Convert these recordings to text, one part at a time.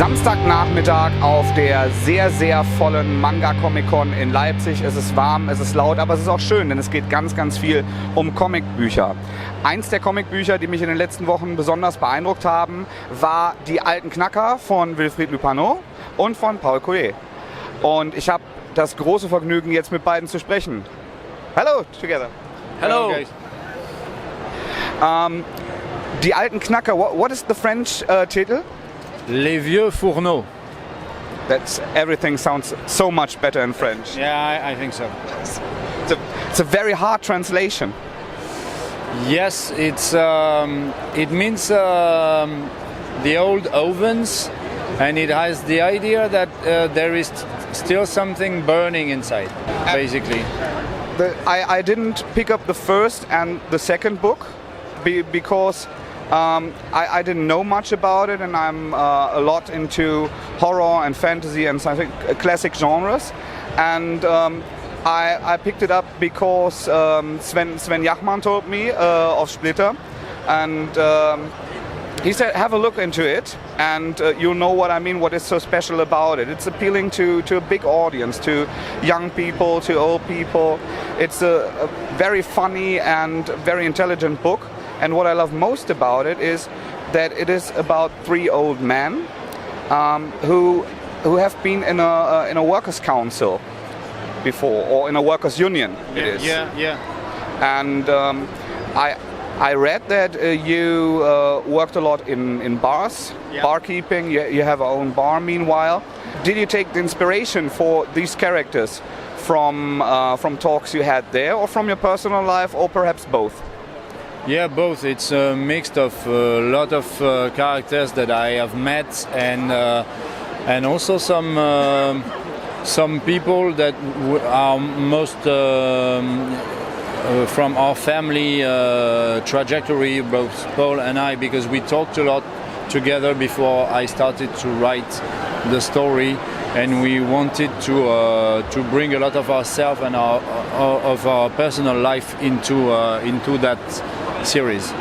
Samstagnachmittag auf der sehr, sehr vollen Manga-Comic-Con in Leipzig. Es ist warm, es ist laut, aber es ist auch schön, denn es geht ganz, ganz viel um Comicbücher. Eins der Comicbücher, die mich in den letzten Wochen besonders beeindruckt haben, war Die alten Knacker von Wilfrid Lupano und von Paul Cauuet. Und ich habe das große Vergnügen, jetzt mit beiden zu sprechen. Hello, together. Hello. Guys. Die alten Knacker, what is the French title? Les vieux fourneaux. Everything sounds so much better in French. Yeah, I think so. It's a very hard translation. Yes, it means the old ovens, and it has the idea that there is still something burning inside, basically. I didn't pick up the first and the second book because I didn't know much about it, and I'm a lot into horror and fantasy and science fiction, classic genres. And I picked it up because Sven Jachmann told me of Splitter, and he said, have a look into it, and you'll know what I mean, what is so special about it. It's appealing to a big audience, to young people, to old people. It's a very funny and very intelligent book. And what I love most about it is that it is about three old men who have been in a workers' council before, or in a workers' union. It is. Yeah. And I read that you worked a lot in bars, barkeeping. You have your own bar. Meanwhile, did you take the inspiration for these characters from talks you had there, or from your personal life, or perhaps both? Yeah, both. It's a mix of a lot of characters that I have met, and also some people that are most from our family trajectory, both Paul and I, because we talked a lot together before I started to write the story, and we wanted to bring a lot of ourselves and of our personal life into that series.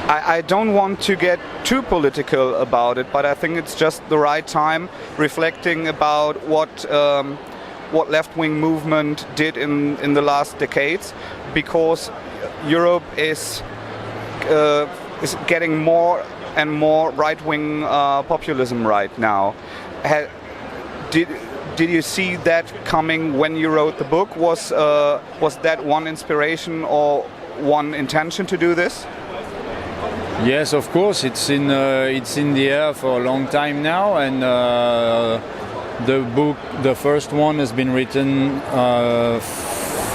I don't want to get too political about it, but I think it's just the right time, reflecting about what left-wing movement did in the last decades, because Europe is getting more and more right-wing populism right now. Did you see that coming when you wrote the book? Was that one inspiration or one intention to do this? Yes, of course. It's in the air for a long time now, and the first one has been written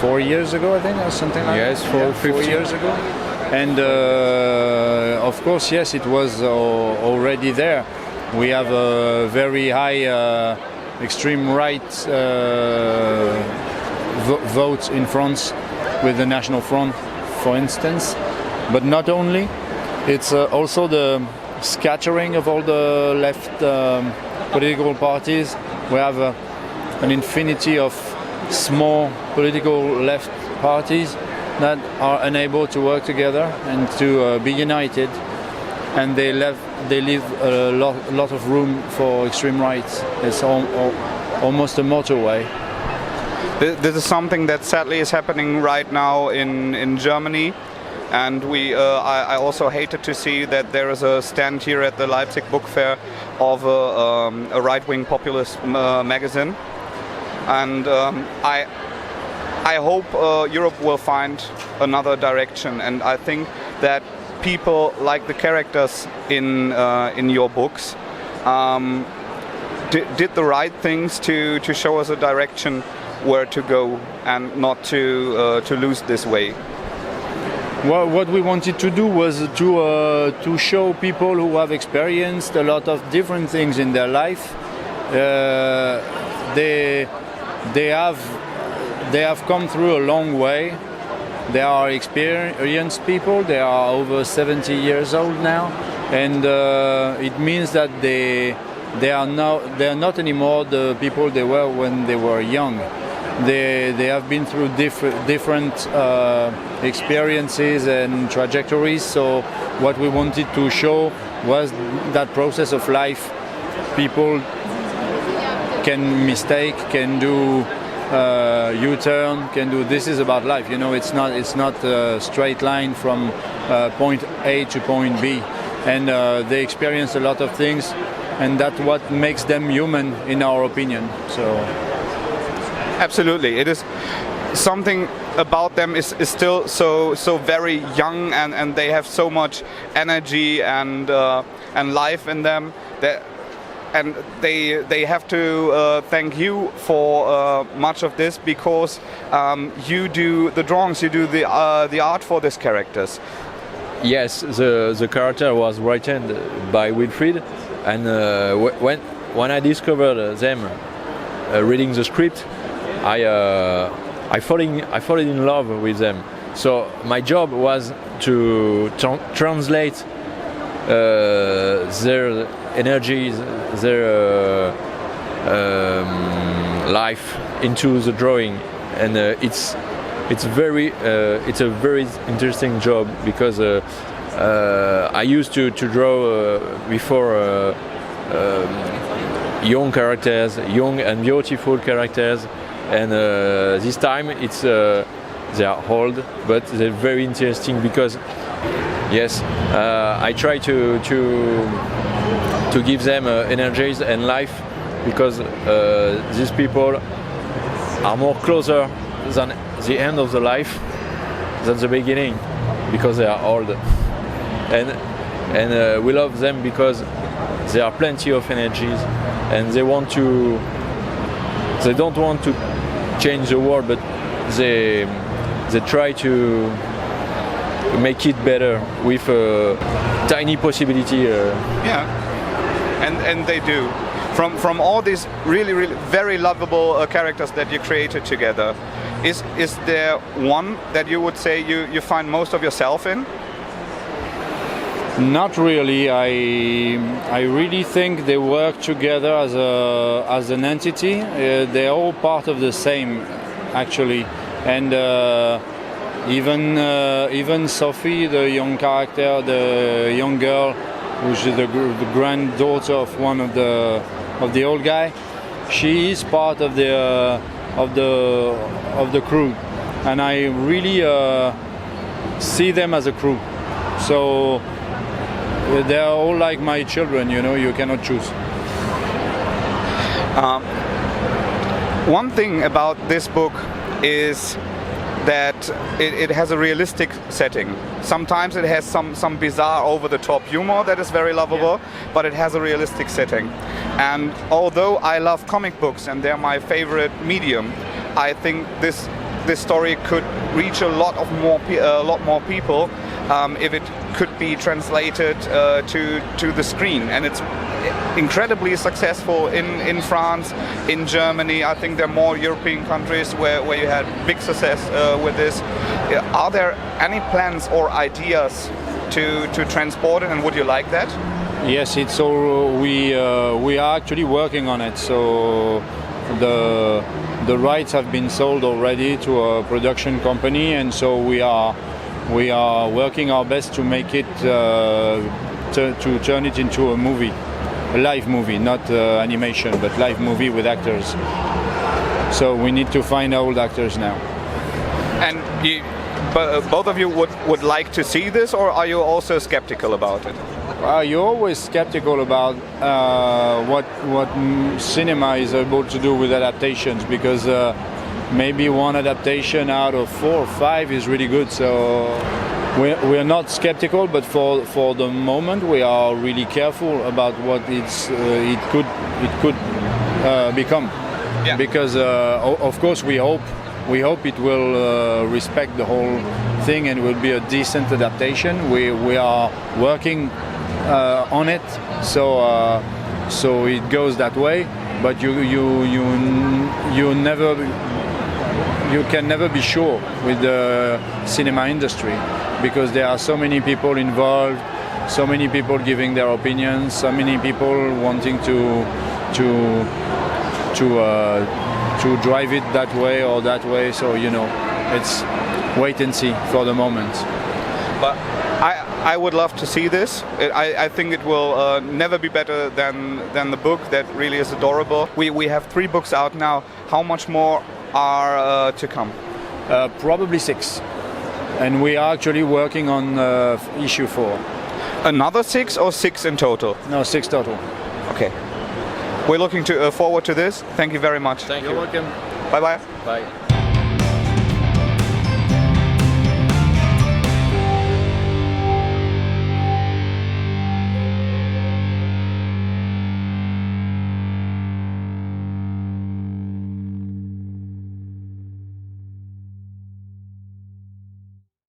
4 years ago, I think, or something like that. Yes, 4 years ago. And of course, yes, it was already there. We have a very high extreme right vote in France with the National Front, for instance. But not only, it's also the scattering of all the left political parties. We have an infinity of small political left parties that are unable to work together and to be united, and they leave a lot of room for extreme rights. It's almost a motorway. This is something that sadly is happening right now in Germany, and I also hated to see that there is a stand here at the Leipzig Book Fair of a right-wing populist magazine, and I hope Europe will find another direction, and I think that people like the characters in your books did the right things to show us a direction where to go and not to lose this way. Well, what we wanted to do was to show people who have experienced a lot of different things in their life. They have come through a long way. They are experienced people. They are over 70 years old now, and it means that they are not anymore the people they were when they were young. they have been through different experiences and trajectories. So what we wanted to show was that process of life. People can mistake, can do U-turn, can do. This is about life. It's not a straight line from point A to point B, and they experience a lot of things, and that's what makes them human, in our opinion. So. Absolutely, it is something about them is still so very young, and they have so much energy and life in them that, and they have to thank you for much of this, because you do the drawings, you do the art for these characters. Yes, the character was written by Wilfrid, and when I discovered them reading the script, I fall in love with them. So my job was to translate their energies, their life into the drawing, and it's a very interesting job, because I used to draw before young characters, young and beautiful characters. And this time they are old, but they're very interesting, because yes, I try to give them energies and life, because these people are more closer than the end of the life than the beginning, because they are old, and we love them because there are plenty of energies, and they don't want to change the world, but they try to make it better with a tiny possibility. Yeah, and they do. From all these really very lovable characters that you created together, is there one that you would say you find most of yourself in? Not really. I really think they work together as an entity. They're all part of the same, actually, and even Sophie, the young character, the young girl, which is the granddaughter of one of the old guy, she is part of the crew, and I really see them as a crew. So. They are all like my children, you cannot choose. One thing about this book is that it has a realistic setting. Sometimes it has some bizarre, over-the-top humor that is very lovable, but it has a realistic setting. And although I love comic books and they're my favorite medium, I think this story could reach a lot more people if it could be translated to the screen. And it's incredibly successful in France, in Germany. I think there are more European countries where you had big success with this. Are there any plans or ideas to transport it, and would you like that? Yes, it's all. We are actually working on it. So the rights have been sold already to a production company, and so we are working our best to make it to turn it into a movie, a live movie, not animation, but live movie with actors. So we need to find old actors now. And both of you would like to see this, or are you also skeptical about it? You're always skeptical about what cinema is able to do with adaptations, because maybe one adaptation out of 4 or 5 is really good. So we're not skeptical, but for the moment we are really careful about what it could become. Yeah. Because of course we hope it will respect the whole thing and will be a decent adaptation. We are working on it, so it goes that way. But you can never be sure with the cinema industry, because there are so many people involved, so many people giving their opinions, so many people wanting to to drive it that way or that way. So it's wait and see for the moment. But I would love to see this. I think it will never be better than the book that really is adorable. We have 3 books out now. How much more are to come? Probably 6. And we are actually working on issue 4. Another 6 or 6 in total? No, 6 total. Okay. We're looking forward to this. Thank you very much. Thank You're you. welcome. Bye-bye. Bye.